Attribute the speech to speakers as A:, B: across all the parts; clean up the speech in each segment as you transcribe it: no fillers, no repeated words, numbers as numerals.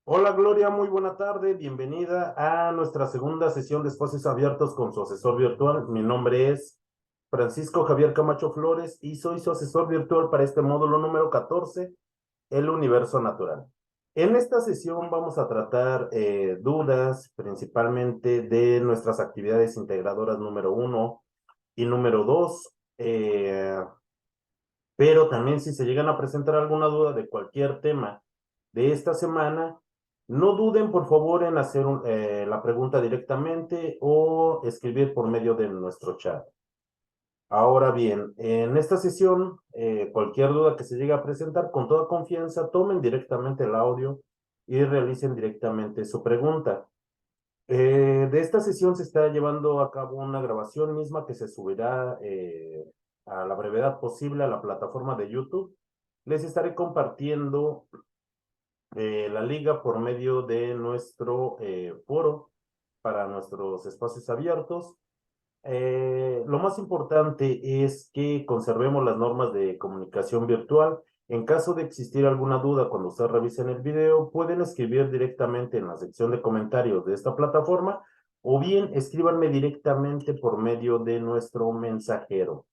A: Hola Gloria, muy buena tarde, bienvenida a nuestra segunda sesión de espacios abiertos con su asesor virtual. Mi nombre es Francisco Javier Camacho Flores y soy su asesor virtual para este módulo número 14, el universo natural. En esta sesión vamos a tratar dudas principalmente de nuestras actividades integradoras número 1 y número 2, pero también si se llegan a presentar alguna duda de cualquier tema de esta semana, no duden por favor en hacer la pregunta directamente o escribir por medio de nuestro chat. Ahora bien, en esta sesión, cualquier duda que se llegue a presentar, con toda confianza, tomen directamente el audio y realicen directamente su pregunta. De esta sesión se está llevando a cabo una grabación misma que se subirá a la brevedad posible a la plataforma de YouTube. Les estaré compartiendo la liga por medio de nuestro foro para nuestros espacios abiertos. Lo más importante es que conservemos las normas de comunicación virtual. En caso de existir alguna duda cuando ustedes revisen el video, pueden escribir directamente en la sección de comentarios de esta plataforma o bien escríbanme directamente por medio de nuestro mensajero.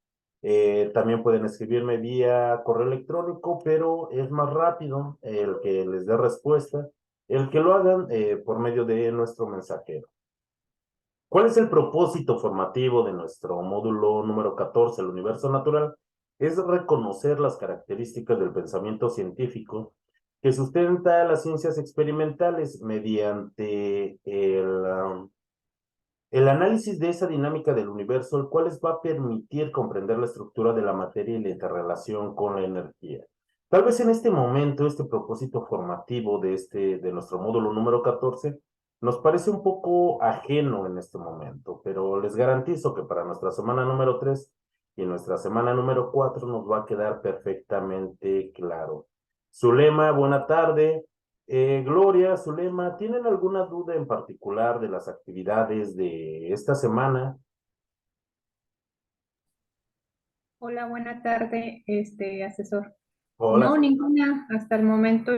A: También pueden escribirme vía correo electrónico, pero es más rápido el que les dé respuesta, el que lo hagan por medio de nuestro mensajero. ¿Cuál es el propósito formativo de nuestro módulo número 14, el universo natural? Es reconocer las características del pensamiento científico que sustenta las ciencias experimentales mediante el análisis de esa dinámica del universo, el cual les va a permitir comprender la estructura de la materia y la interrelación con la energía. Tal vez en este momento, este propósito formativo de nuestro módulo número 14 nos parece un poco ajeno en este momento, pero les garantizo que para nuestra semana número 3 y nuestra semana número 4 nos va a quedar perfectamente claro. Zulema, buena tarde. Gloria, Zulema, ¿tienen alguna duda en particular de las actividades de esta semana?
B: Hola, buena tarde, asesor.
A: Hola.
B: No, ninguna. Hasta el momento,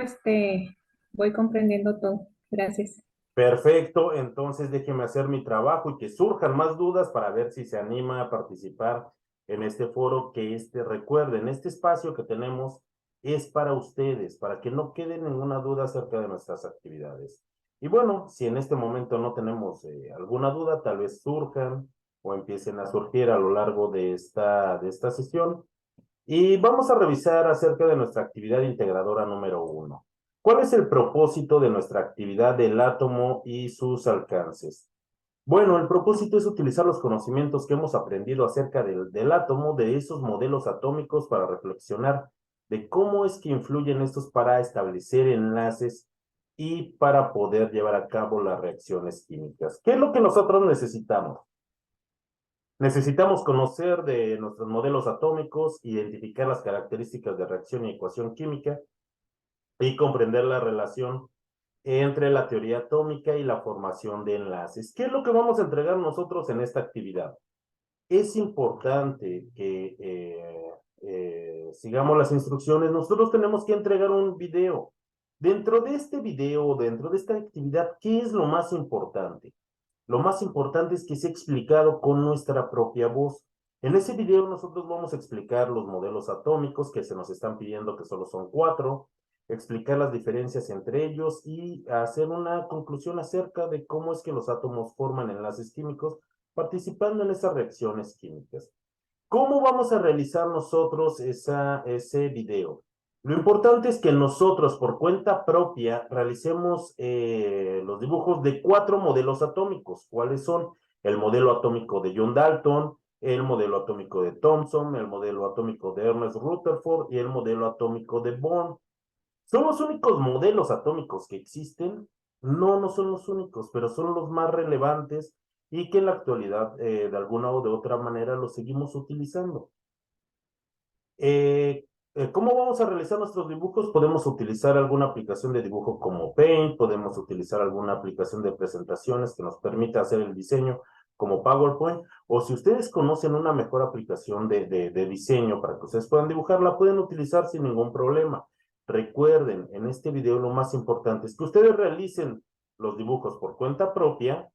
B: voy comprendiendo todo. Gracias.
A: Perfecto, entonces déjeme hacer mi trabajo y que surjan más dudas para ver si se anima a participar en este foro. Recuerden, este espacio que tenemos es para ustedes, para que no quede ninguna duda acerca de nuestras actividades. Y bueno, si en este momento no tenemos alguna duda, tal vez surjan o empiecen a surgir a lo largo de esta sesión. Y vamos a revisar acerca de nuestra actividad integradora número 1. ¿Cuál es el propósito de nuestra actividad del átomo y sus alcances? Bueno, el propósito es utilizar los conocimientos que hemos aprendido acerca del átomo, de esos modelos atómicos, para reflexionar de cómo es que influyen estos para establecer enlaces y para poder llevar a cabo las reacciones químicas. ¿Qué es lo que nosotros necesitamos? Necesitamos conocer de nuestros modelos atómicos, identificar las características de reacción y ecuación química y comprender la relación entre la teoría atómica y la formación de enlaces. ¿Qué es lo que vamos a entregar nosotros en esta actividad? Es importante que sigamos las instrucciones. Nosotros tenemos que entregar un video. Dentro de este video, dentro de esta actividad, ¿qué es lo más importante? Lo más importante es que sea explicado con nuestra propia voz. En ese video nosotros vamos a explicar los modelos atómicos que se nos están pidiendo, que solo son 4, explicar las diferencias entre ellos y hacer una conclusión acerca de cómo es que los átomos forman enlaces químicos participando en esas reacciones químicas. ¿Cómo vamos a realizar nosotros ese video? Lo importante es que nosotros, por cuenta propia, realicemos los dibujos de 4 modelos atómicos. ¿Cuáles son? El modelo atómico de John Dalton, el modelo atómico de Thomson, el modelo atómico de Ernest Rutherford y el modelo atómico de Born. ¿Son los únicos modelos atómicos que existen? No, no son los únicos, pero son los más relevantes y que en la actualidad, de alguna o de otra manera, los seguimos utilizando. ¿Cómo vamos a realizar nuestros dibujos? Podemos utilizar alguna aplicación de dibujo como Paint, podemos utilizar alguna aplicación de presentaciones que nos permita hacer el diseño como PowerPoint, o si ustedes conocen una mejor aplicación de diseño para que ustedes puedan dibujarla, pueden utilizar sin ningún problema. Recuerden, en este video lo más importante es que ustedes realicen los dibujos por cuenta propia.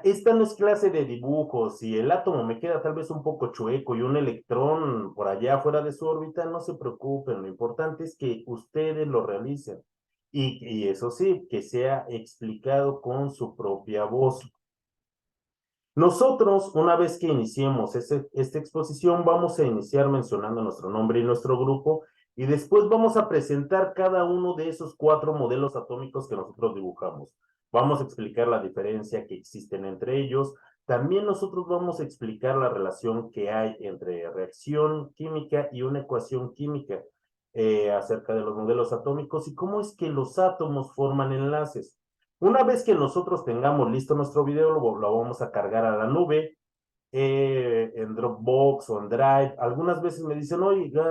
A: Esta no es clase de dibujos. Si el átomo me queda tal vez un poco chueco y un electrón por allá fuera de su órbita, no se preocupen. Lo importante es que ustedes lo realicen. Y eso sí, que sea explicado con su propia voz. Nosotros, una vez que iniciemos esta exposición, vamos a iniciar mencionando nuestro nombre y nuestro grupo, y después vamos a presentar cada uno de esos 4 modelos atómicos que nosotros dibujamos. Vamos a explicar la diferencia que existen entre ellos. También nosotros vamos a explicar la relación que hay entre reacción química y una ecuación química acerca de los modelos atómicos y cómo es que los átomos forman enlaces. Una vez que nosotros tengamos listo nuestro video, lo vamos a cargar a la nube, en Dropbox o en Drive. Algunas veces me dicen, oye, yo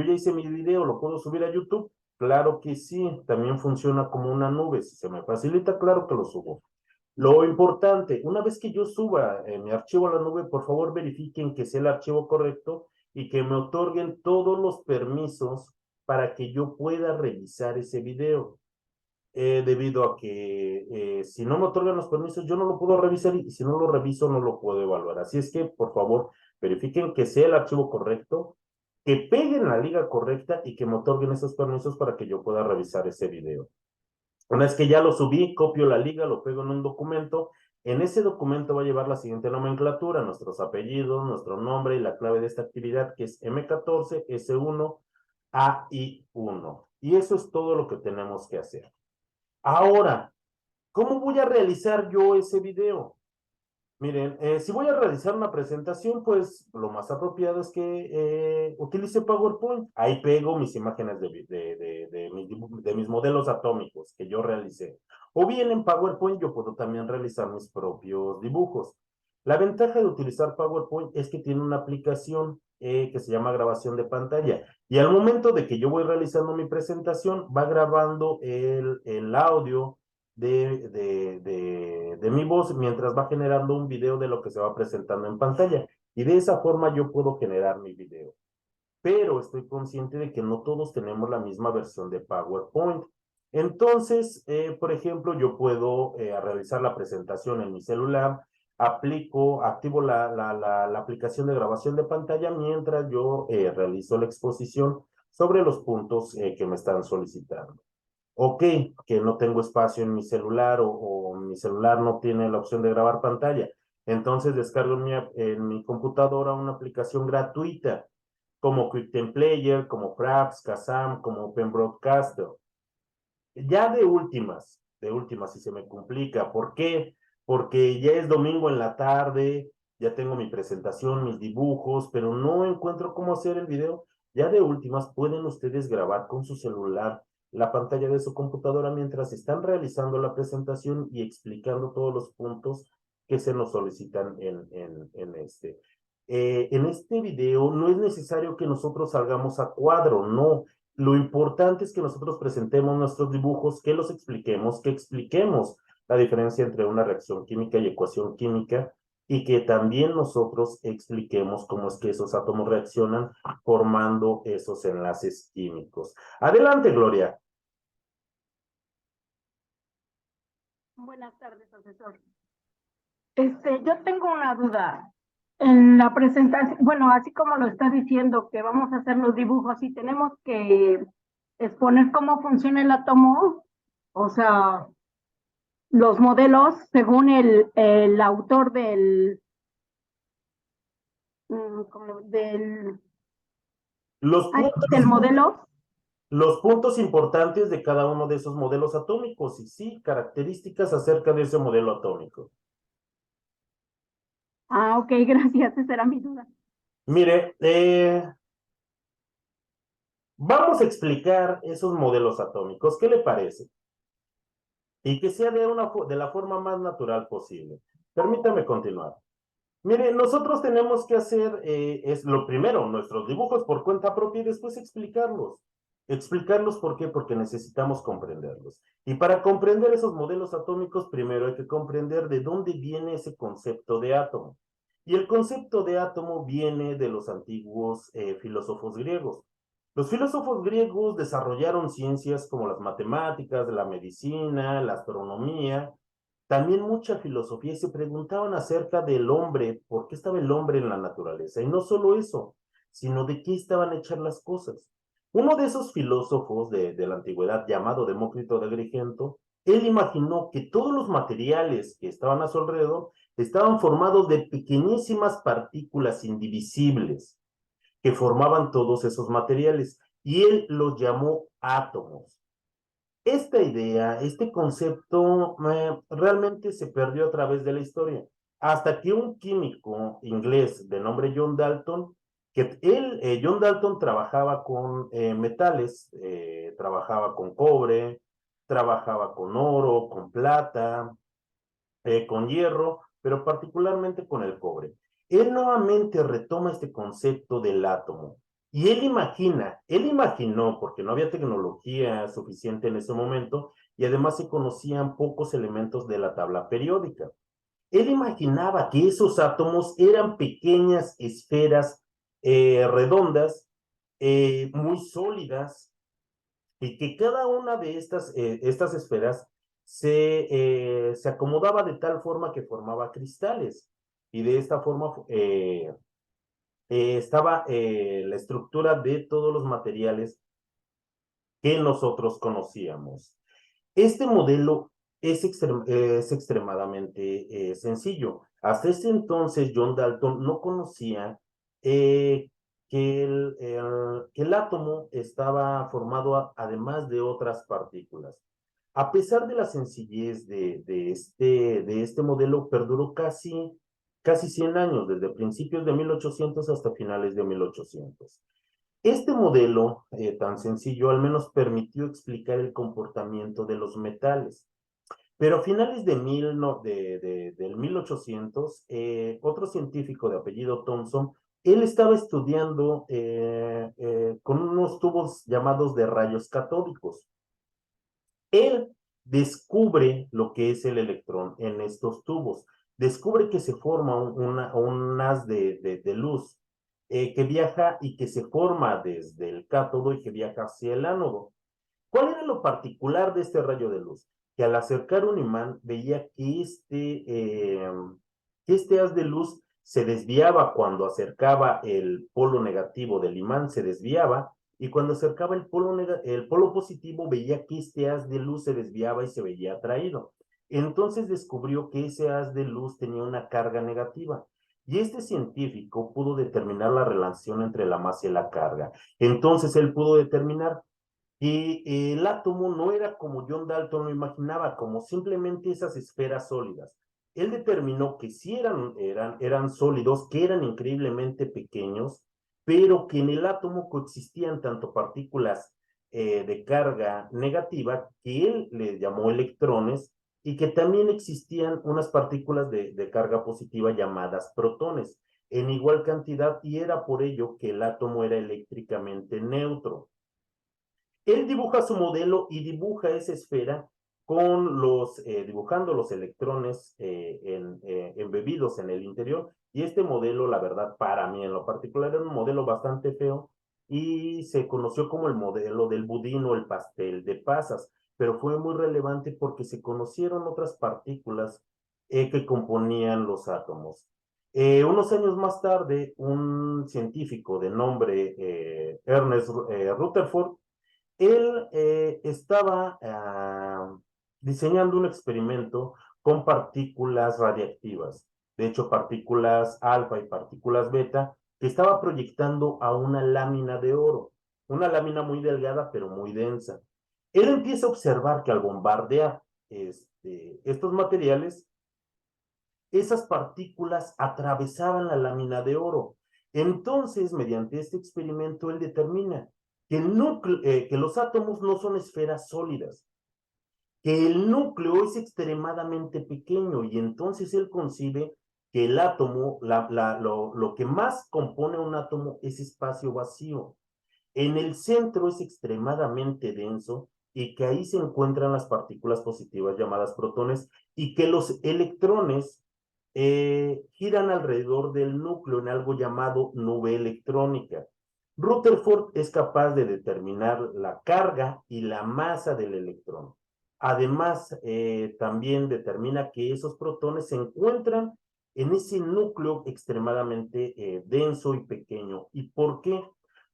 A: ya hice mi video, ¿lo puedo subir a YouTube? Claro que sí, también funciona como una nube. Si se me facilita, claro que lo subo. Lo importante, una vez que yo suba mi archivo a la nube, por favor verifiquen que sea el archivo correcto y que me otorguen todos los permisos para que yo pueda revisar ese video debido a que si no me otorgan los permisos, yo no lo puedo revisar y si no lo reviso, no lo puedo evaluar. Así es que, por favor, verifiquen que sea el archivo correcto, que peguen la liga correcta y que me otorguen esos permisos para que yo pueda revisar ese video. Una vez que ya lo subí, copio la liga, lo pego en un documento. En ese documento va a llevar la siguiente nomenclatura, nuestros apellidos, nuestro nombre y la clave de esta actividad, que es M14, S1, AI1. Y eso es todo lo que tenemos que hacer. Ahora, ¿cómo voy a realizar yo ese video? Miren, si voy a realizar una presentación, pues lo más apropiado es que utilice PowerPoint. Ahí pego mis imágenes de mis modelos atómicos que yo realicé. O bien en PowerPoint yo puedo también realizar mis propios dibujos. La ventaja de utilizar PowerPoint es que tiene una aplicación que se llama grabación de pantalla. Y al momento de que yo voy realizando mi presentación, va grabando el audio de mi voz mientras va generando un video de lo que se va presentando en pantalla. Y de esa forma yo puedo generar mi video. Pero estoy consciente de que no todos tenemos la misma versión de PowerPoint. Entonces, por ejemplo, yo puedo realizar la presentación en mi celular, activo la aplicación de grabación de pantalla mientras yo realizo la exposición sobre los puntos que me están solicitando. Ok, que no tengo espacio en mi celular o mi celular no tiene la opción de grabar pantalla. Entonces descargo en mi computadora una aplicación gratuita como QuickTime Player, como Fraps, Kazam, como Open Broadcaster. Ya de últimas, si se me complica. ¿Por qué? Porque ya es domingo en la tarde, ya tengo mi presentación, mis dibujos, pero no encuentro cómo hacer el video. Ya de últimas, pueden ustedes grabar con su celular la pantalla de su computadora mientras están realizando la presentación y explicando todos los puntos que se nos solicitan en este video no es necesario que nosotros salgamos a cuadro, no. Lo importante es que nosotros presentemos nuestros dibujos, que los expliquemos, que expliquemos la diferencia entre una reacción química y ecuación química, y que también nosotros expliquemos cómo es que esos átomos reaccionan formando esos enlaces químicos. Adelante, Gloria.
C: Buenas tardes, profesor. Yo tengo una duda. En la presentación, bueno, así como lo está diciendo, que vamos a hacer los dibujos y tenemos que exponer cómo funciona el átomo, o sea, los modelos según el autor como
A: Los
C: del
A: puntos,
C: modelo.
A: los puntos importantes de cada uno de esos modelos atómicos y sí, características acerca de ese modelo atómico.
C: Ah, ok, gracias, esa era mi duda.
A: Mire, vamos a explicar esos modelos atómicos. ¿Qué le parece? Y que sea de la forma más natural posible. Permítame continuar. Mire, nosotros tenemos que hacer, es lo primero, nuestros dibujos por cuenta propia y después explicarlos. ¿Explicarlos por qué? Porque necesitamos comprenderlos. Y para comprender esos modelos atómicos, primero hay que comprender de dónde viene ese concepto de átomo. Y el concepto de átomo viene de los antiguos filósofos griegos. Los filósofos griegos desarrollaron ciencias como las matemáticas, la medicina, la astronomía, también mucha filosofía y se preguntaban acerca del hombre, por qué estaba el hombre en la naturaleza. Y no solo eso, sino de qué estaban hechas las cosas. Uno de esos filósofos de la antigüedad, llamado Demócrito de Agrigento, él imaginó que todos los materiales que estaban a su alrededor estaban formados de pequeñísimas partículas indivisibles que formaban todos esos materiales, y él los llamó átomos. Esta idea, este concepto, realmente se perdió a través de la historia, hasta que un químico inglés de nombre John Dalton, John Dalton trabajaba con metales, trabajaba con cobre, trabajaba con oro, con plata, con hierro, pero particularmente con el cobre. Él nuevamente retoma este concepto del átomo y él imaginó, porque no había tecnología suficiente en ese momento y además se conocían pocos elementos de la tabla periódica. Él imaginaba que esos átomos eran pequeñas esferas redondas, muy sólidas, y que cada una de estas esferas se acomodaba de tal forma que formaba cristales. Y de esta forma estaba la estructura de todos los materiales que nosotros conocíamos. Este modelo es extremadamente sencillo. Hasta ese entonces, John Dalton no conocía eh, que el átomo estaba formado además de otras partículas. A pesar de la sencillez de este modelo, perduró casi 100 años, desde principios de 1800 hasta finales de 1800. Este modelo tan sencillo al menos permitió explicar el comportamiento de los metales. Pero a finales del 1800, otro científico de apellido Thomson, él estaba estudiando con unos tubos llamados de rayos catódicos. Él descubre lo que es el electrón en estos tubos, descubre que se forma un haz de luz que viaja y que se forma desde el cátodo y que viaja hacia el ánodo. ¿Cuál era lo particular de este rayo de luz? Que al acercar un imán veía que este haz de luz se desviaba cuando acercaba el polo negativo del imán, se desviaba, y cuando acercaba el polo positivo veía que este haz de luz se desviaba y se veía atraído. Entonces descubrió que ese haz de luz tenía una carga negativa. Y este científico pudo determinar la relación entre la masa y la carga. Entonces él pudo determinar que el átomo no era como John Dalton lo imaginaba, como simplemente esas esferas sólidas. Él determinó que sí eran sólidos, que eran increíblemente pequeños, pero que en el átomo coexistían tanto partículas de carga negativa, que él le llamó electrones, y que también existían unas partículas de carga positiva llamadas protones, en igual cantidad, y era por ello que el átomo era eléctricamente neutro. Él dibuja su modelo y dibuja esa esfera dibujando los electrones embebidos en el interior. Y este modelo, la verdad, para mí en lo particular, era un modelo bastante feo y se conoció como el modelo del budín o el pastel de pasas, pero fue muy relevante porque se conocieron otras partículas que componían los átomos. Unos años más tarde, un científico de nombre Ernest Rutherford, él estaba diseñando un experimento con partículas radiactivas, de hecho partículas alfa y partículas beta, que estaba proyectando a una lámina de oro, una lámina muy delgada pero muy densa. Él empieza a observar que al bombardear estos materiales, esas partículas atravesaban la lámina de oro. Entonces, mediante este experimento, él determina que los átomos no son esferas sólidas, que el núcleo es extremadamente pequeño y entonces él concibe que el átomo, lo que más compone un átomo es espacio vacío. En el centro es extremadamente denso y que ahí se encuentran las partículas positivas llamadas protones y que los electrones giran alrededor del núcleo en algo llamado nube electrónica. Rutherford es capaz de determinar la carga y la masa del electrón. Además, también determina que esos protones se encuentran en ese núcleo extremadamente denso y pequeño. ¿Y por qué?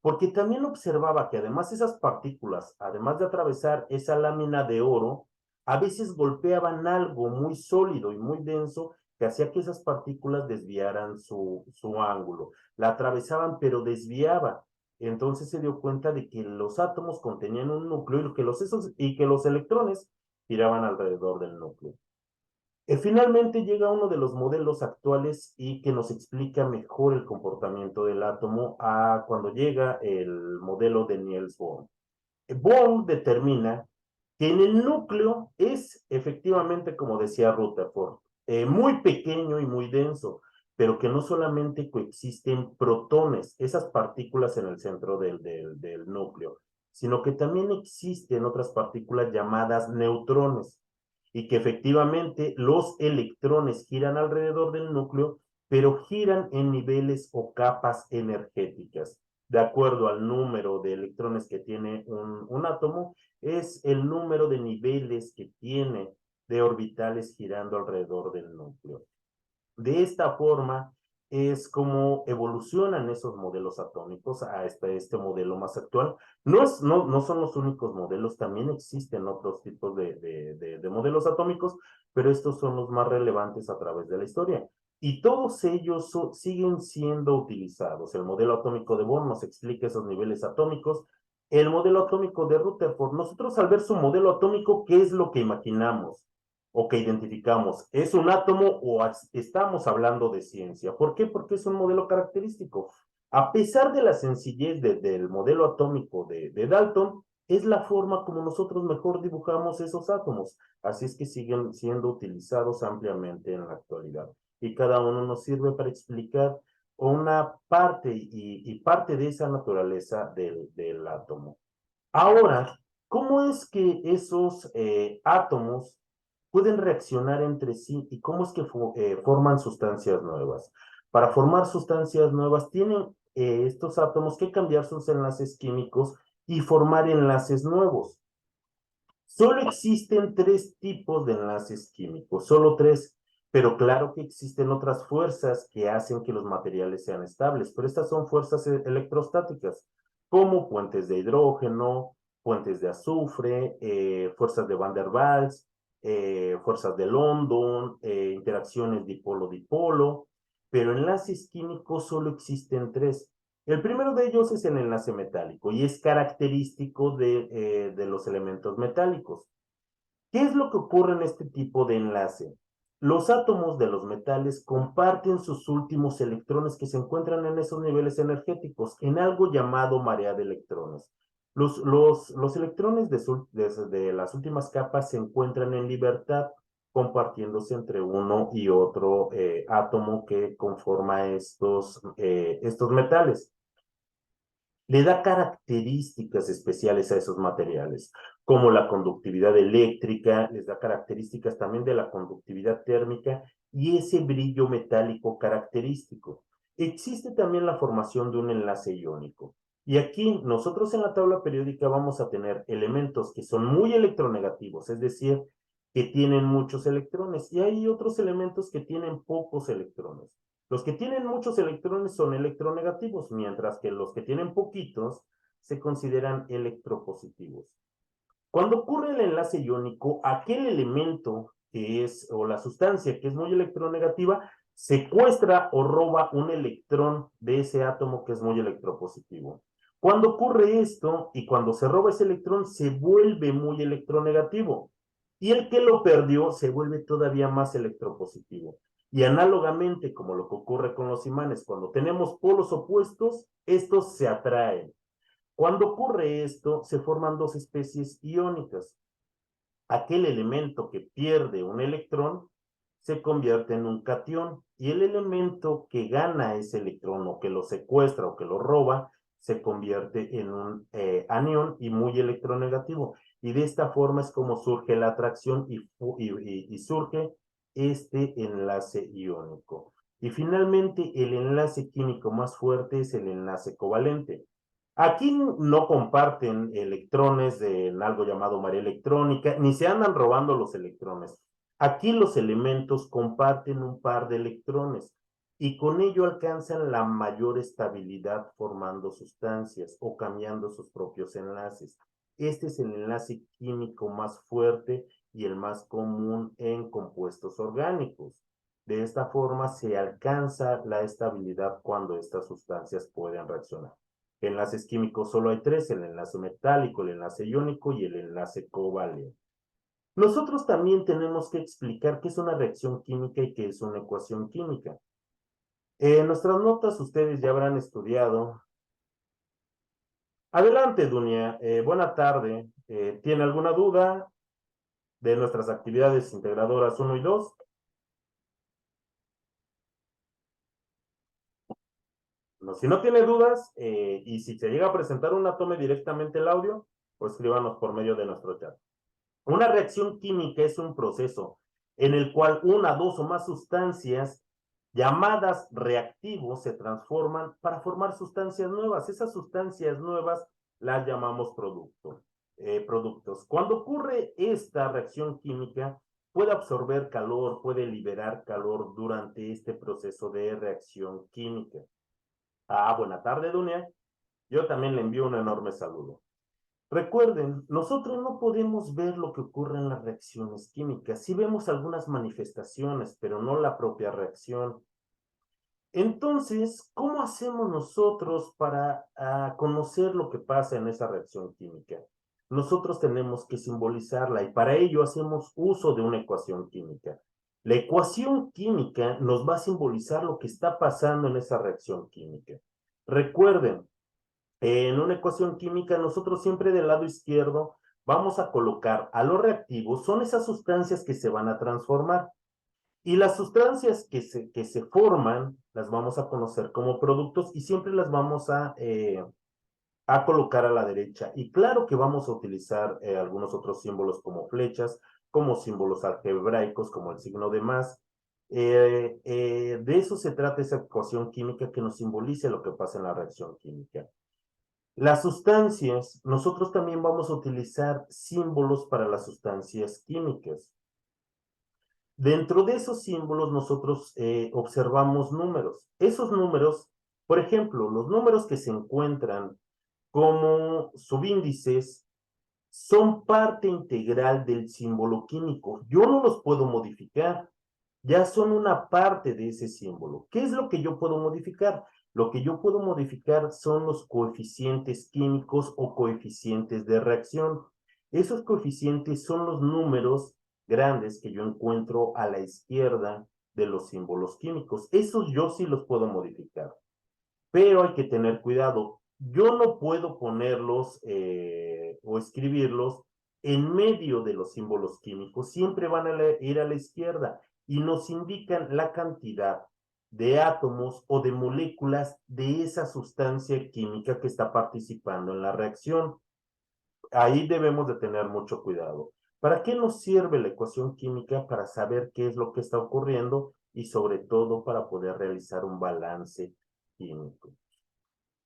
A: Porque también observaba que además esas partículas, además de atravesar esa lámina de oro, a veces golpeaban algo muy sólido y muy denso que hacía que esas partículas desviaran su ángulo. La atravesaban, pero desviaba. Entonces se dio cuenta de que los átomos contenían un núcleo y que los electrones giraban alrededor del núcleo. Finalmente llega uno de los modelos actuales y que nos explica mejor el comportamiento del átomo a cuando llega el modelo de Niels Bohr. Bohr determina que en el núcleo es efectivamente, como decía Rutherford, muy pequeño y muy denso, pero que no solamente coexisten protones, esas partículas en el centro del núcleo, sino que también existen otras partículas llamadas neutrones, y que efectivamente los electrones giran alrededor del núcleo, pero giran en niveles o capas energéticas. De acuerdo al número de electrones que tiene un átomo, es el número de niveles que tiene de orbitales girando alrededor del núcleo. De esta forma es como evolucionan esos modelos atómicos a este modelo más actual. No son los únicos modelos, también existen otros tipos de modelos atómicos, pero estos son los más relevantes a través de la historia. Y todos ellos siguen siendo utilizados. El modelo atómico de Bohr nos explica esos niveles atómicos. El modelo atómico de Rutherford, nosotros al ver su modelo atómico, ¿qué es lo que imaginamos o que identificamos? ¿Es un átomo o estamos hablando de ciencia? ¿Por qué? Porque es un modelo característico. A pesar de la sencillez del modelo atómico de Dalton, es la forma como nosotros mejor dibujamos esos átomos. Así es que siguen siendo utilizados ampliamente en la actualidad. Y cada uno nos sirve para explicar una parte y parte de esa naturaleza del átomo. Ahora, ¿cómo es que esos átomos pueden reaccionar entre sí y cómo es que forman sustancias nuevas? Para formar sustancias nuevas tienen estos átomos que cambiar sus enlaces químicos y formar enlaces nuevos. Solo existen tres tipos de enlaces químicos, solo tres, pero claro que existen otras fuerzas que hacen que los materiales sean estables, pero estas son fuerzas electrostáticas, como puentes de hidrógeno, puentes de azufre, fuerzas de Van der Waals, fuerzas de London, interacciones dipolo-dipolo, pero enlaces químicos solo existen tres. El primero de ellos es el enlace metálico y es característico de los elementos metálicos. ¿Qué es lo que ocurre en este tipo de enlace? Los átomos de los metales comparten sus últimos electrones que se encuentran en esos niveles energéticos en algo llamado marea de electrones. Los electrones de las últimas capas se encuentran en libertad, compartiéndose entre uno y otro átomo que conforma estos metales. Le da características especiales a esos materiales, como la conductividad eléctrica, les da características también de la conductividad térmica y ese brillo metálico característico. Existe también la formación de un enlace iónico. Y aquí nosotros en la tabla periódica vamos a tener elementos que son muy electronegativos, es decir, que tienen muchos electrones, y hay otros elementos que tienen pocos electrones. Los que tienen muchos electrones son electronegativos, mientras que los que tienen poquitos se consideran electropositivos. Cuando ocurre el enlace iónico, aquel elemento que es, o la sustancia que es muy electronegativa, secuestra o roba un electrón de ese átomo que es muy electropositivo. Cuando ocurre esto y cuando se roba ese electrón, se vuelve muy electronegativo. Y el que lo perdió se vuelve todavía más electropositivo. Y análogamente, como lo que ocurre con los imanes, cuando tenemos polos opuestos, estos se atraen. Cuando ocurre esto, se forman dos especies iónicas. Aquel elemento que pierde un electrón se convierte en un catión y el elemento que gana ese electrón o que lo secuestra o que lo roba se convierte en un anión y muy electronegativo. Y de esta forma es como surge la atracción y surge este enlace iónico. Y finalmente el enlace químico más fuerte es el enlace covalente. Aquí no comparten electrones en algo llamado marea electrónica, ni se andan robando los electrones. Aquí los elementos comparten un par de electrones y con ello alcanzan la mayor estabilidad formando sustancias o cambiando sus propios enlaces. Este es el enlace químico más fuerte y el más común en compuestos orgánicos. De esta forma se alcanza la estabilidad cuando estas sustancias pueden reaccionar. Enlaces químicos solo hay tres: el enlace metálico, el enlace iónico y el enlace covalente. Nosotros también tenemos que explicar qué es una reacción química y qué es una ecuación química. En nuestras notas ustedes ya habrán estudiado. Adelante, Dunia. Buena tarde. ¿Tiene alguna duda de nuestras actividades integradoras 1 y 2? No, si no tiene dudas, y si se llega a presentar una, tome directamente el audio o escríbanos por medio de nuestro chat. Una reacción química es un proceso en el cual una, dos o más sustancias llamadas reactivos se transforman para formar sustancias nuevas. Esas sustancias nuevas las llamamos productos. Cuando ocurre esta reacción química, puede absorber calor, puede liberar calor durante este proceso de reacción química. Buena tarde, Dunia. Yo también le envío un enorme saludo. Recuerden, nosotros no podemos ver lo que ocurre en las reacciones químicas. Sí vemos algunas manifestaciones, pero no la propia reacción. Entonces, ¿cómo hacemos nosotros para conocer lo que pasa en esa reacción química? Nosotros tenemos que simbolizarla y para ello hacemos uso de una ecuación química. La ecuación química nos va a simbolizar lo que está pasando en esa reacción química. Recuerden, en una ecuación química, nosotros siempre del lado izquierdo vamos a colocar a los reactivos, son esas sustancias que se van a transformar. Y las sustancias que se forman, las vamos a conocer como productos y siempre las vamos a colocar a la derecha. Y claro que vamos a utilizar algunos otros símbolos como flechas, como símbolos algebraicos, como el signo de más. De eso se trata esa ecuación química que nos simbolice lo que pasa en la reacción química. Las sustancias, nosotros también vamos a utilizar símbolos para las sustancias químicas. Dentro de esos símbolos nosotros observamos números. Esos números, por ejemplo, los números que se encuentran como subíndices son parte integral del símbolo químico. Yo no los puedo modificar, ya son una parte de ese símbolo. ¿Qué es lo que yo puedo modificar? Lo que yo puedo modificar son los coeficientes químicos o coeficientes de reacción. Esos coeficientes son los números grandes que yo encuentro a la izquierda de los símbolos químicos. Esos yo sí los puedo modificar, pero hay que tener cuidado. Yo no puedo ponerlos o escribirlos en medio de los símbolos químicos. Siempre van a ir a la izquierda y nos indican la cantidad de átomos o de moléculas de esa sustancia química que está participando en la reacción. Ahí debemos de tener mucho cuidado. ¿Para qué nos sirve la ecuación química? Para saber qué es lo que está ocurriendo y sobre todo para poder realizar un balance químico.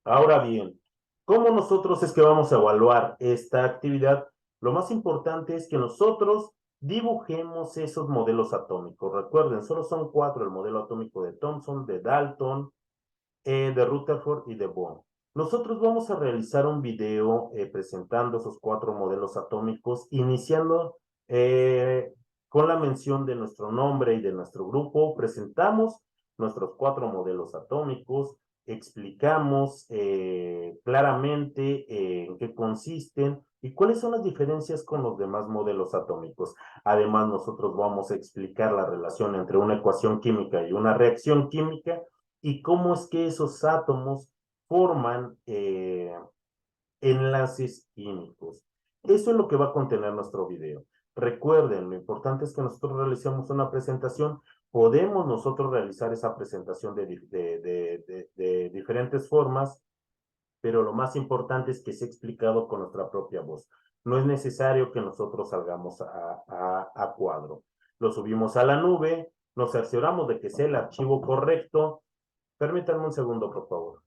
A: Ahora bien, ¿cómo nosotros es que vamos a evaluar esta actividad? Lo más importante es que nosotros dibujemos esos modelos atómicos. Recuerden, solo son 4: el modelo atómico de Thomson, de Dalton, de Rutherford y de Bohr. Nosotros vamos a realizar un video presentando esos 4 modelos atómicos, iniciando con la mención de nuestro nombre y de nuestro grupo. Presentamos nuestros 4 modelos atómicos, explicamos claramente en qué consisten y cuáles son las diferencias con los demás modelos atómicos. Además, nosotros vamos a explicar la relación entre una ecuación química y una reacción química y cómo es que esos átomos forman enlaces químicos. Eso es lo que va a contener nuestro video. Recuerden, lo importante es que nosotros realicemos una presentación. Podemos nosotros realizar esa presentación de diferentes formas, pero lo más importante es que sea explicado con nuestra propia voz. No es necesario que nosotros salgamos a cuadro. Lo subimos a la nube, nos cercioramos de que sea el archivo correcto. Permítanme un segundo, por favor.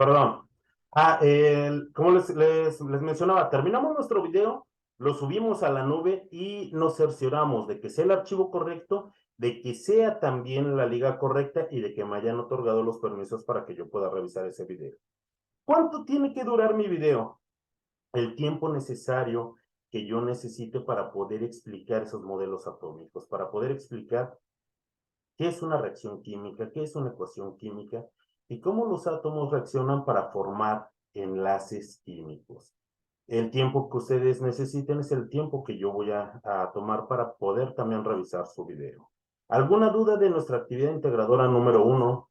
A: Perdón. Como les mencionaba, terminamos nuestro video, lo subimos a la nube y nos cercioramos de que sea el archivo correcto, de que sea también la liga correcta y de que me hayan otorgado los permisos para que yo pueda revisar ese video. ¿Cuánto tiene que durar mi video? El tiempo necesario que yo necesite para poder explicar esos modelos atómicos, para poder explicar qué es una reacción química, qué es una ecuación química y cómo los átomos reaccionan para formar enlaces químicos. El tiempo que ustedes necesiten es el tiempo que yo voy a tomar para poder también revisar su video. ¿Alguna duda de nuestra actividad integradora número 1?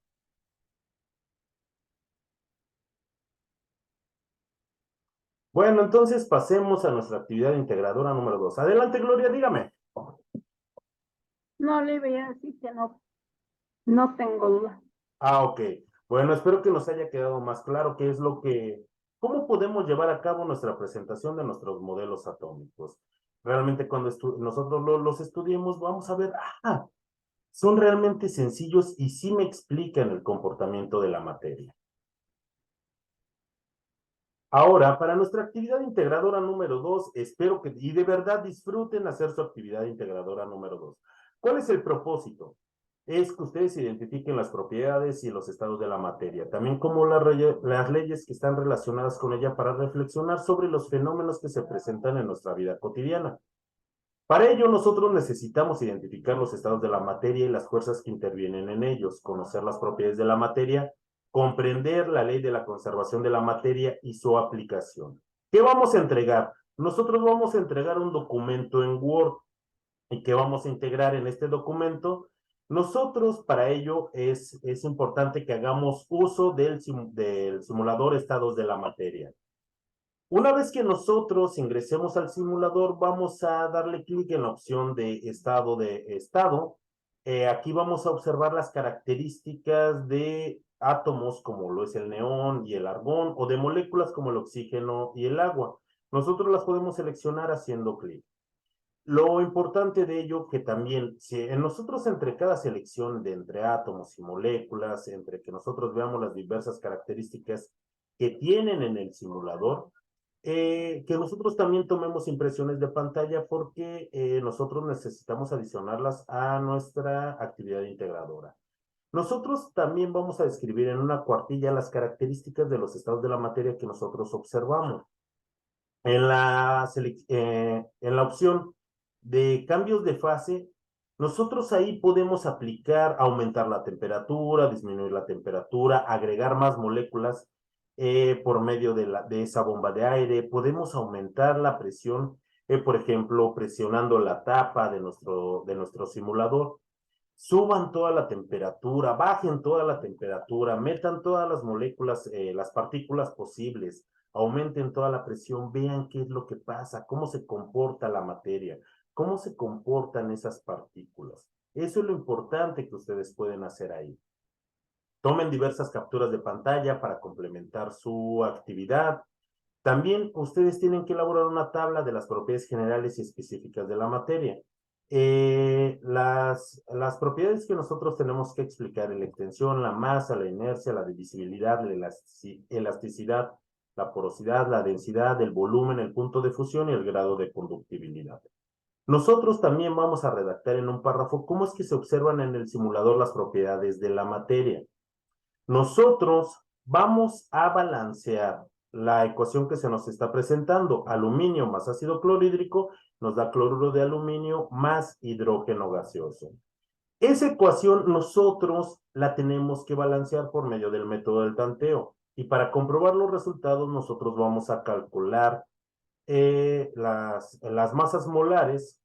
A: Bueno, entonces pasemos a nuestra actividad integradora número 2. Adelante, Gloria, dígame.
C: No le voy a decir que no, no tengo duda.
A: Ok. Bueno, espero que nos haya quedado más claro qué es cómo podemos llevar a cabo nuestra presentación de nuestros modelos atómicos. Realmente cuando nosotros los estudiemos, vamos a ver, son realmente sencillos y sí me explican el comportamiento de la materia. Ahora, para nuestra actividad integradora número 2, espero que, y de verdad disfruten hacer su actividad integradora número 2. ¿Cuál es el propósito? Es que ustedes identifiquen las propiedades y los estados de la materia, también como las leyes que están relacionadas con ella para reflexionar sobre los fenómenos que se presentan en nuestra vida cotidiana. Para ello, nosotros necesitamos identificar los estados de la materia y las fuerzas que intervienen en ellos, conocer las propiedades de la materia, comprender la ley de la conservación de la materia y su aplicación. ¿Qué vamos a entregar? Nosotros vamos a entregar un documento en Word. ¿Y qué vamos a integrar en este documento? Nosotros, para ello, es importante que hagamos uso del simulador estados de la materia. Una vez que nosotros ingresemos al simulador, vamos a darle clic en la opción de estado. Aquí vamos a observar las características de átomos como lo es el neón y el argón, o de moléculas como el oxígeno y el agua. Nosotros las podemos seleccionar haciendo clic. Lo importante de ello que también, si en nosotros entre cada selección de entre átomos y moléculas, entre que nosotros veamos las diversas características que tienen en el simulador, que nosotros también tomemos impresiones de pantalla porque nosotros necesitamos adicionarlas a nuestra actividad integradora. Nosotros también vamos a describir en una cuartilla las características de los estados de la materia que nosotros observamos. En la opción de cambios de fase, nosotros ahí podemos aplicar, aumentar la temperatura, disminuir la temperatura, agregar más moléculas por medio de esa bomba de aire. Podemos aumentar la presión, por ejemplo, presionando la tapa de nuestro simulador. Suban toda la temperatura, bajen toda la temperatura, metan todas las moléculas, las partículas posibles, aumenten toda la presión, vean qué es lo que pasa, cómo se comporta la materia, cómo se comportan esas partículas. Eso es lo importante que ustedes pueden hacer ahí. Tomen diversas capturas de pantalla para complementar su actividad. También ustedes tienen que elaborar una tabla de las propiedades generales y específicas de la materia. Las propiedades que nosotros tenemos que explicar en la extensión, la masa, la inercia, la divisibilidad, la elasticidad, la porosidad, la densidad, el volumen, el punto de fusión y el grado de conductibilidad. Nosotros también vamos a redactar en un párrafo cómo es que se observan en el simulador las propiedades de la materia. Nosotros vamos a balancear la ecuación que se nos está presentando. Aluminio más ácido clorhídrico nos da cloruro de aluminio más hidrógeno gaseoso. Esa ecuación nosotros la tenemos que balancear por medio del método del tanteo. Y para comprobar los resultados nosotros vamos a calcular las masas molares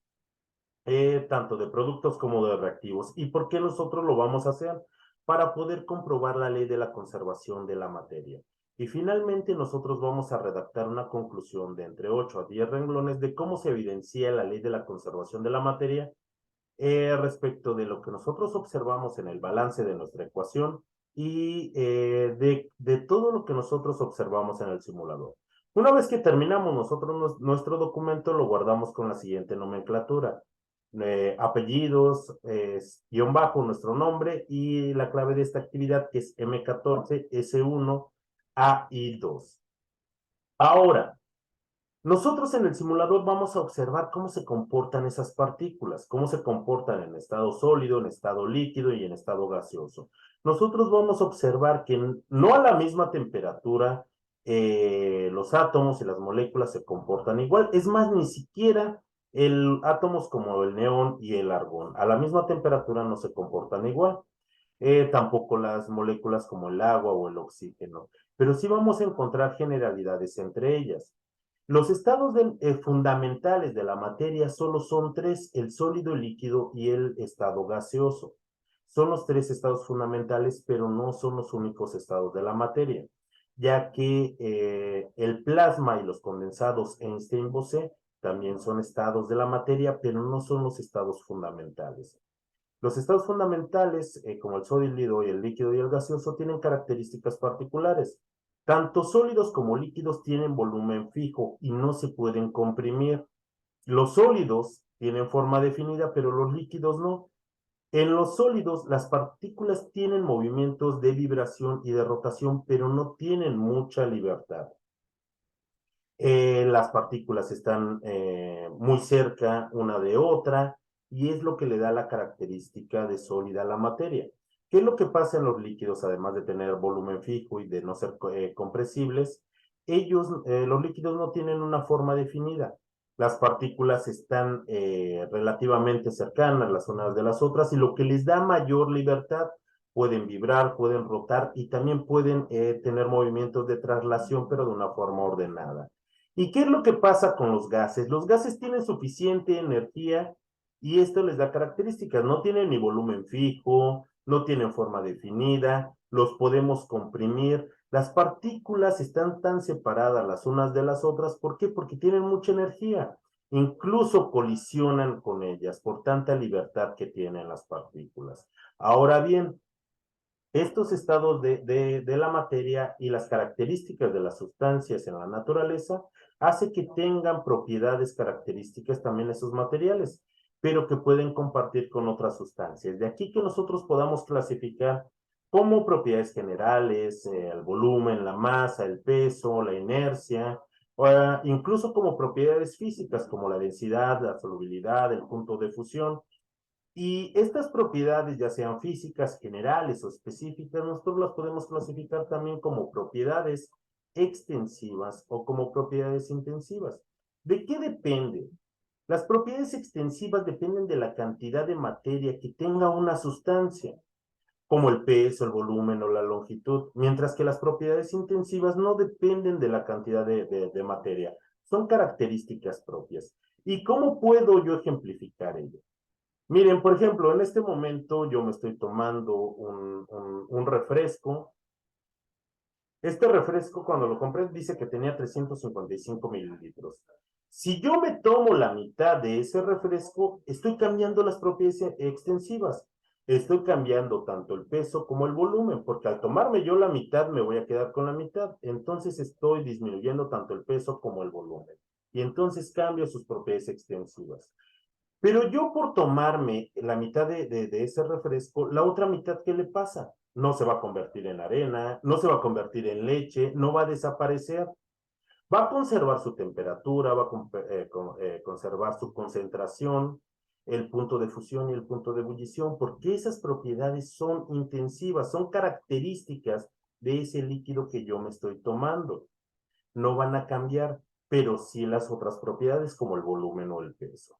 A: tanto de productos como de reactivos. ¿Y por qué nosotros lo vamos a hacer? Para poder comprobar la ley de la conservación de la materia. Y finalmente nosotros vamos a redactar una conclusión de entre 8 a 10 renglones de cómo se evidencia la ley de la conservación de la materia respecto de lo que nosotros observamos en el balance de nuestra ecuación y de todo lo que nosotros observamos en el simulador. Una vez que terminamos nosotros nuestro documento, lo guardamos con la siguiente nomenclatura. Apellidos, guión bajo, nuestro nombre y la clave de esta actividad que es M14S1 AI2. Ahora, nosotros en el simulador vamos a observar cómo se comportan esas partículas, cómo se comportan en estado sólido, en estado líquido y en estado gaseoso. Nosotros vamos a observar que no a la misma temperatura los átomos y las moléculas se comportan igual. Es más, ni siquiera átomos como el neón y el argón a la misma temperatura no se comportan igual. Tampoco las moléculas como el agua o el oxígeno. Pero sí vamos a encontrar generalidades entre ellas. Los estados fundamentales de la materia solo son tres: el sólido, el líquido y el estado gaseoso. Son los tres estados fundamentales, pero no son los únicos estados de la materia, ya que el plasma y los condensados Einstein-Bose también son estados de la materia, pero no son los estados fundamentales. Los estados fundamentales, como el sólido y el líquido y el gaseoso, tienen características particulares. Tanto sólidos como líquidos tienen volumen fijo y no se pueden comprimir. Los sólidos tienen forma definida, pero los líquidos no. En los sólidos, las partículas tienen movimientos de vibración y de rotación, pero no tienen mucha libertad. Las partículas están muy cerca una de otra y es lo que le da la característica de sólida a la materia. ¿Qué es lo que pasa en los líquidos, además de tener volumen fijo y de no ser compresibles? Los líquidos no tienen una forma definida. Las partículas están relativamente cercanas las unas de las otras y lo que les da mayor libertad, pueden vibrar, pueden rotar y también pueden tener movimientos de traslación, pero de una forma ordenada. ¿Y qué es lo que pasa con los gases? Los gases tienen suficiente energía y esto les da características. No tienen ni volumen fijo, no tienen forma definida, los podemos comprimir. Las partículas están tan separadas las unas de las otras. ¿Por qué? Porque tienen mucha energía. Incluso colisionan con ellas por tanta libertad que tienen las partículas. Ahora bien, estos estados de la materia y las características de las sustancias en la naturaleza hace que tengan propiedades características también esos materiales, pero que pueden compartir con otras sustancias. De aquí que nosotros podamos clasificar como propiedades generales, el volumen, la masa, el peso, la inercia, o incluso como propiedades físicas como la densidad, la solubilidad, el punto de fusión. Y estas propiedades, ya sean físicas, generales o específicas, nosotros las podemos clasificar también como propiedades extensivas o como propiedades intensivas. ¿De qué depende? Las propiedades extensivas dependen de la cantidad de materia que tenga una sustancia, como el peso, el volumen o la longitud, mientras que las propiedades intensivas no dependen de la cantidad de materia, son características propias. ¿Y cómo puedo yo ejemplificar ello? Miren, por ejemplo, en este momento yo me estoy tomando un refresco. Este refresco, cuando lo compré, dice que tenía 355 mililitros. Si yo me tomo la mitad de ese refresco, estoy cambiando las propiedades extensivas. Estoy cambiando tanto el peso como el volumen, porque al tomarme yo la mitad me voy a quedar con la mitad. Entonces estoy disminuyendo tanto el peso como el volumen. Y entonces cambio sus propiedades extensivas. Pero yo por tomarme la mitad de ese refresco, la otra mitad, ¿qué le pasa? No se va a convertir en arena, no se va a convertir en leche, no va a desaparecer. Va a conservar su temperatura, va a conservar su concentración, el punto de fusión y el punto de ebullición, porque esas propiedades son intensivas, son características de ese líquido que yo me estoy tomando. No van a cambiar, pero sí las otras propiedades como el volumen o el peso.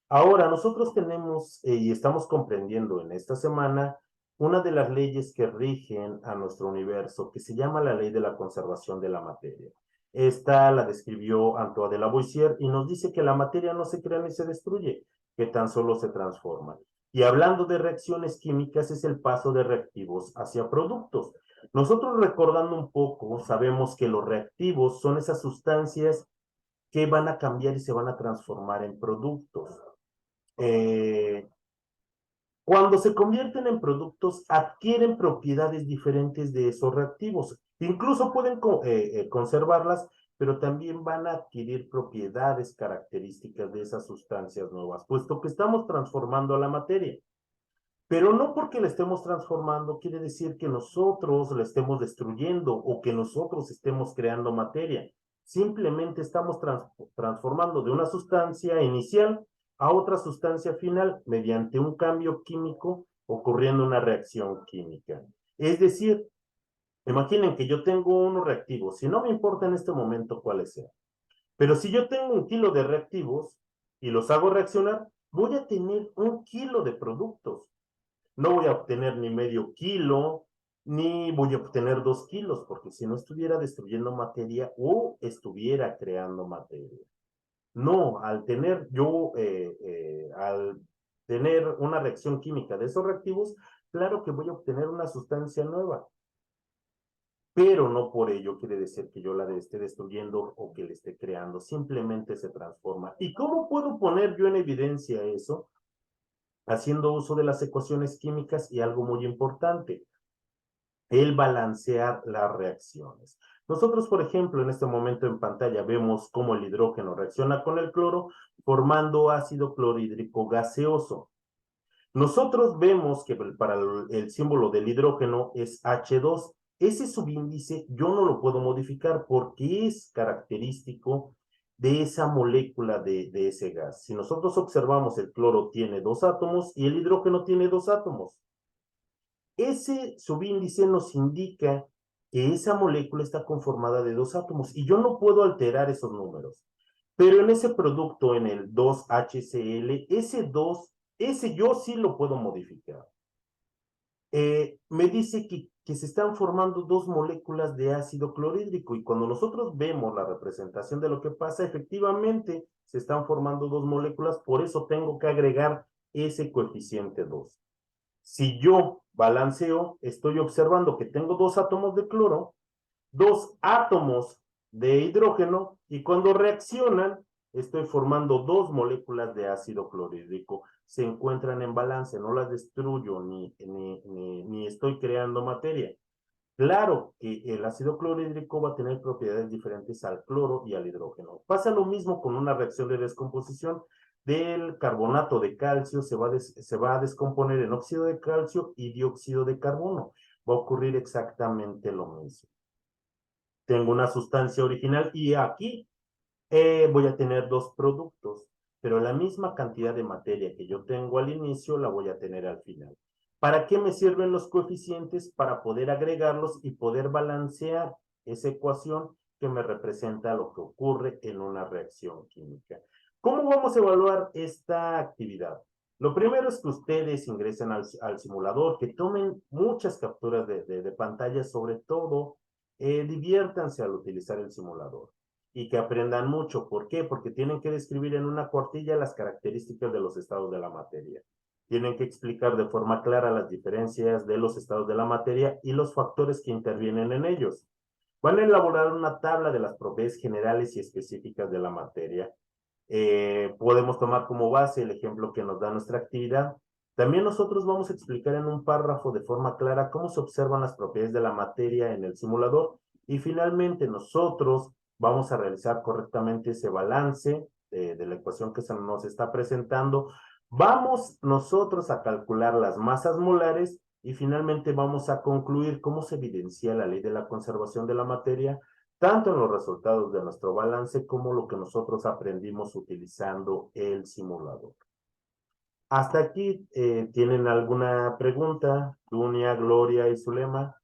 A: Ahora, nosotros tenemos y estamos comprendiendo en esta semana una de las leyes que rigen a nuestro universo, que se llama la ley de la conservación de la materia. Esta la describió Antoine de Lavoisier y nos dice que la materia no se crea ni se destruye, que tan solo se transforma. Y hablando de reacciones químicas, es el paso de reactivos hacia productos. Nosotros, recordando un poco, sabemos que los reactivos son esas sustancias que van a cambiar y se van a transformar en productos. Cuando se convierten en productos, adquieren propiedades diferentes de esos reactivos. Incluso pueden conservarlas, pero también van a adquirir propiedades características de esas sustancias nuevas, puesto que estamos transformando la materia. Pero no porque la estemos transformando quiere decir que nosotros la estemos destruyendo o que nosotros estemos creando materia. Simplemente estamos transformando de una sustancia inicial a otra sustancia final mediante un cambio químico ocurriendo una reacción química. Es decir, imaginen que yo tengo unos reactivos, si no me importa en este momento cuáles sean, pero si yo tengo 1 kilo de reactivos y los hago reaccionar, voy a tener 1 kilo de productos. No voy a obtener ni medio kilo, ni voy a obtener 2 kilos, porque si no estuviera destruyendo materia o estuviera creando materia. No, al tener una reacción química de esos reactivos, claro que voy a obtener una sustancia nueva, pero no por ello quiere decir que yo la esté destruyendo o que la esté creando, simplemente se transforma. ¿Y cómo puedo poner yo en evidencia eso? Haciendo uso de las ecuaciones químicas y algo muy importante, el balancear las reacciones. Nosotros, por ejemplo, en este momento en pantalla vemos cómo el hidrógeno reacciona con el cloro formando ácido clorhídrico gaseoso. Nosotros vemos que para el símbolo del hidrógeno es H2. Ese subíndice yo no lo puedo modificar porque es característico de esa molécula de ese gas. Si nosotros observamos, el cloro tiene 2 átomos y el hidrógeno tiene 2 átomos. Ese subíndice nos indica que esa molécula está conformada de 2 átomos y yo no puedo alterar esos números. Pero en ese producto, en el 2HCl, ese yo sí lo puedo modificar. Me dice que se están formando 2 moléculas de ácido clorhídrico y cuando nosotros vemos la representación de lo que pasa, efectivamente se están formando 2 moléculas, por eso tengo que agregar ese coeficiente 2. Si yo balanceo, estoy observando que tengo 2 átomos de cloro, 2 átomos de hidrógeno y cuando reaccionan estoy formando 2 moléculas de ácido clorhídrico. Se encuentran en balance, no las destruyo ni estoy creando materia. Claro que el ácido clorhídrico va a tener propiedades diferentes al cloro y al hidrógeno. Pasa lo mismo con una reacción de descomposición del carbonato de calcio, se va a descomponer en óxido de calcio y dióxido de carbono. Va a ocurrir exactamente lo mismo. Tengo una sustancia original y aquí voy a tener 2 productos, pero la misma cantidad de materia que yo tengo al inicio la voy a tener al final. ¿Para qué me sirven los coeficientes? Para poder agregarlos y poder balancear esa ecuación que me representa lo que ocurre en una reacción química. ¿Cómo vamos a evaluar esta actividad? Lo primero es que ustedes ingresen al simulador, que tomen muchas capturas de pantalla, sobre todo diviértanse al utilizar el simulador y que aprendan mucho. ¿Por qué? Porque tienen que describir en una cuartilla las características de los estados de la materia. Tienen que explicar de forma clara las diferencias de los estados de la materia y los factores que intervienen en ellos. Van a elaborar una tabla de las propiedades generales y específicas de la materia. Podemos tomar como base el ejemplo que nos da nuestra actividad. También nosotros vamos a explicar en un párrafo de forma clara cómo se observan las propiedades de la materia en el simulador y finalmente nosotros vamos a realizar correctamente ese balance de la ecuación que se nos está presentando. Vamos nosotros a calcular las masas molares y finalmente vamos a concluir cómo se evidencia la ley de la conservación de la materia tanto en los resultados de nuestro balance como lo que nosotros aprendimos utilizando el simulador. Hasta aquí, ¿tienen alguna pregunta? Dunia, Gloria y Zulema.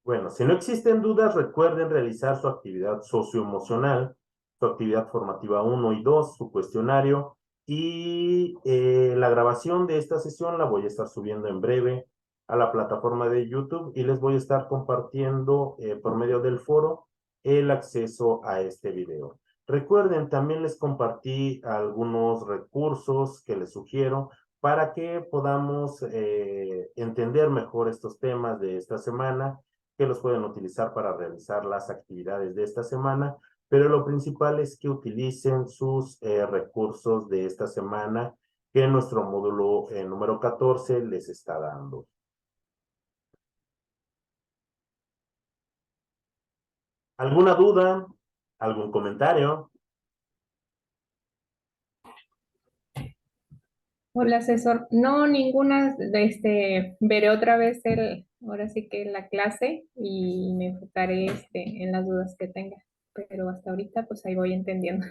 A: Bueno, si no existen dudas, recuerden realizar su actividad socioemocional, su actividad formativa 1 y 2, su cuestionario, y la grabación de esta sesión la voy a estar subiendo en breve a la plataforma de YouTube y les voy a estar compartiendo por medio del foro el acceso a este video. Recuerden, también les compartí algunos recursos que les sugiero para que podamos entender mejor estos temas de esta semana que los pueden utilizar para realizar las actividades de esta semana, pero lo principal es que utilicen sus recursos de esta semana que nuestro módulo número 14 les está dando. ¿Alguna duda? ¿Algún comentario?
B: Hola, asesor. No, ninguna, veré otra vez ahora sí que la clase y me enfocaré, en las dudas que tenga. Pero hasta ahorita, pues ahí voy entendiendo.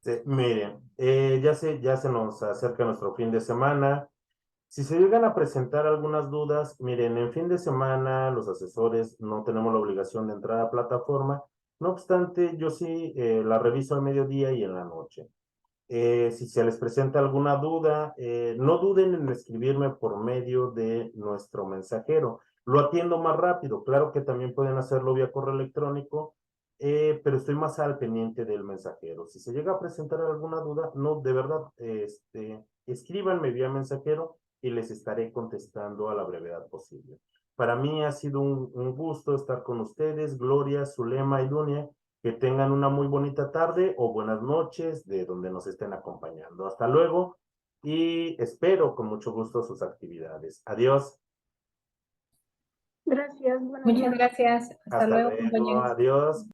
A: Sí, miren, ya se nos acerca nuestro fin de semana. Si se llegan a presentar algunas dudas, miren, en fin de semana los asesores no tenemos la obligación de entrar a plataforma. No obstante, yo sí la reviso al mediodía y en la noche. Si se les presenta alguna duda, no duden en escribirme por medio de nuestro mensajero. Lo atiendo más rápido. Claro que también pueden hacerlo vía correo electrónico, pero estoy más al pendiente del mensajero. Si se llega a presentar alguna duda, no, de verdad, escríbanme vía mensajero y les estaré contestando a la brevedad posible. Para mí ha sido un gusto estar con ustedes, Gloria, Zulema y Dunia. Que tengan una muy bonita tarde o buenas noches de donde nos estén acompañando. Hasta luego y espero con mucho gusto sus actividades. Adiós.
C: Gracias, buenas
B: Muchas
C: noches.
B: gracias. Hasta
A: Hasta
B: luego,
A: luego.
B: compañeros.
A: Adiós.